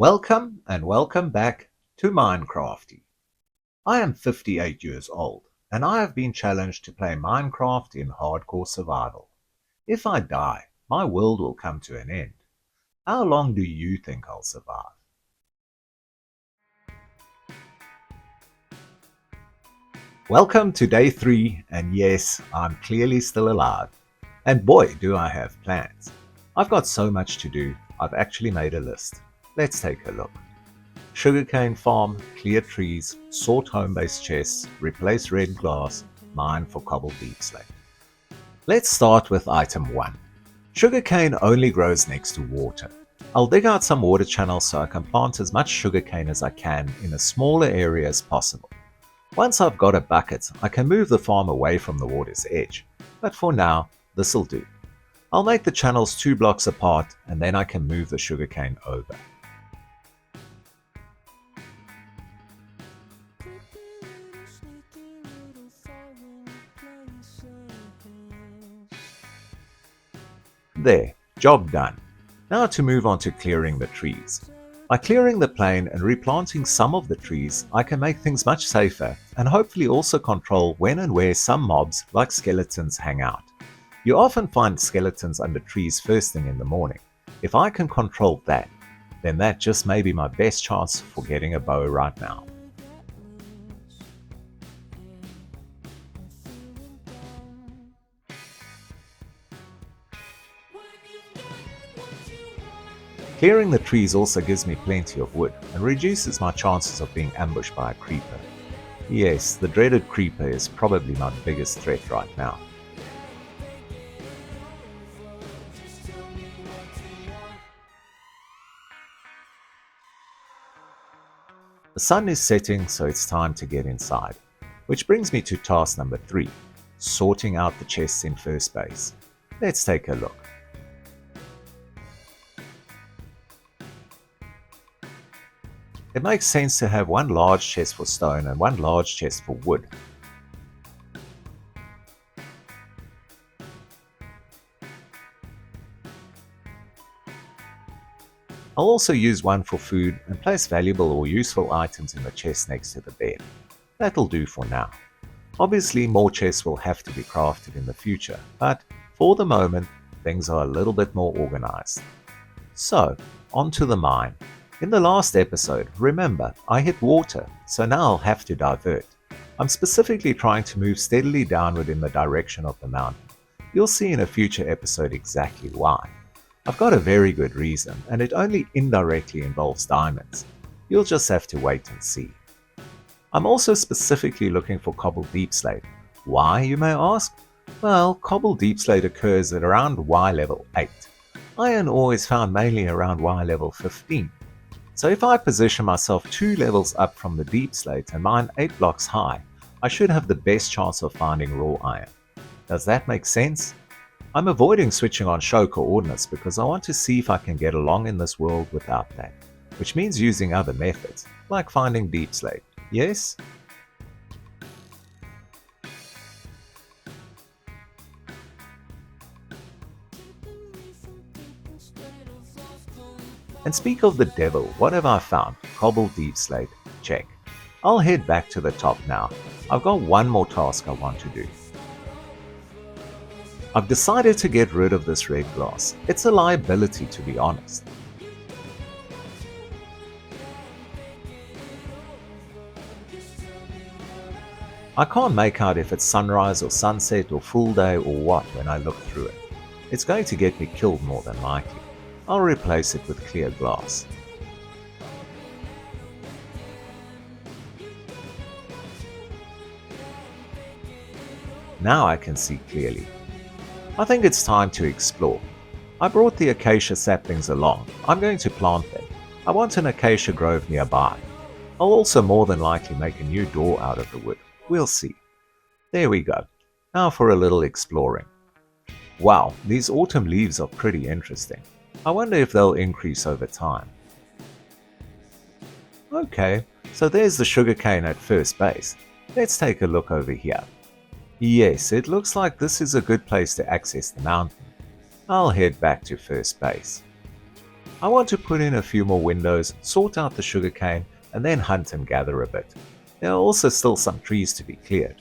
Welcome back to Minecrafty. I am 58 years old and I have been challenged to play Minecraft in hardcore survival. If I die, my world will come to an end. How long do you think I'll survive? Welcome to day 3 and yes, I'm clearly still alive. And boy do I have plans. I've got so much to do, I've actually made a list. Let's take a look. Sugarcane farm, clear trees, sort home-based chests, replace red glass, mine for cobble deep slate. Let's start with item 1. Sugarcane only grows next to water. I'll dig out some water channels so I can plant as much sugarcane as I can in a smaller area as possible. Once I've got a bucket, I can move the farm away from the water's edge, but for now, this'll do. I'll make the channels 2 blocks apart and then I can move the sugarcane over. There, job done. Now to move on to clearing the trees. By clearing the plain and replanting some of the trees, I can make things much safer and hopefully also control when and where some mobs like skeletons hang out. You often find skeletons under trees first thing in the morning. If I can control that, then that just may be my best chance for getting a bow right now. Clearing the trees also gives me plenty of wood and reduces my chances of being ambushed by a creeper. Yes, the dreaded creeper is probably my biggest threat right now. The sun is setting, so it's time to get inside, which brings me to task number 3, sorting out the chests in first base. Let's take a look. It makes sense to have one large chest for stone and one large chest for wood. I'll also use one for food and place valuable or useful items in the chest next to the bed. That'll do for now. Obviously more chests will have to be crafted in the future, but for the moment things are a little bit more organized. So, on to the mine. In the last episode, remember, I hit water, so now I'll have to divert. I'm specifically trying to move steadily downward in the direction of the mountain. You'll see in a future episode exactly why. I've got a very good reason, and it only indirectly involves diamonds. You'll just have to wait and see. I'm also specifically looking for cobble deep slate. Why, you may ask? Well, cobble deep slate occurs at around Y level 8. Iron ore is found mainly around Y level 15. So if I position myself 2 levels up from the deep slate and mine 8 blocks high, I should have the best chance of finding raw iron. Does that make sense? I'm avoiding switching on show coordinates because I want to see if I can get along in this world without that, which means using other methods, like finding deep slate. Yes? And speak of the devil, what have I found? Cobble deep slate. Check. I'll head back to the top now. I've got one more task I want to do. I've decided to get rid of this red glass. It's a liability, to be honest. I can't make out if it's sunrise or sunset or full day or what when I look through it. It's going to get me killed more than likely. I'll replace it with clear glass. Now I can see clearly. I think it's time to explore. I brought the acacia saplings along. I'm going to plant them. I want an acacia grove nearby. I'll also more than likely make a new door out of the wood. We'll see. There we go. Now for a little exploring. Wow, these autumn leaves are pretty interesting. I wonder if they'll increase over time. Okay, so there's the sugarcane at first base. Let's take a look over here. Yes, it looks like this is a good place to access the mountain. I'll head back to first base. I want to put in a few more windows, sort out the sugarcane, and then hunt and gather a bit. There are also still some trees to be cleared.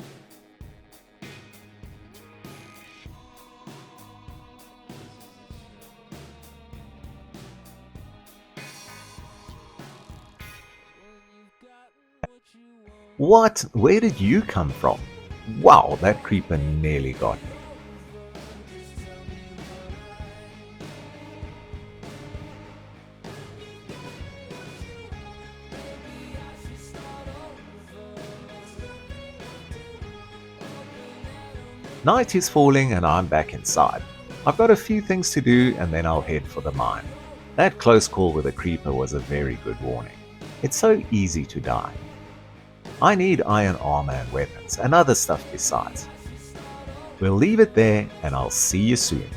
What? Where did you come from? Wow, that creeper nearly got me. Night is falling and I'm back inside. I've got a few things to do and then I'll head for the mine. That close call with a creeper was a very good warning. It's so easy to die. I need iron armor and weapons and other stuff besides. We'll leave it there and I'll see you soon.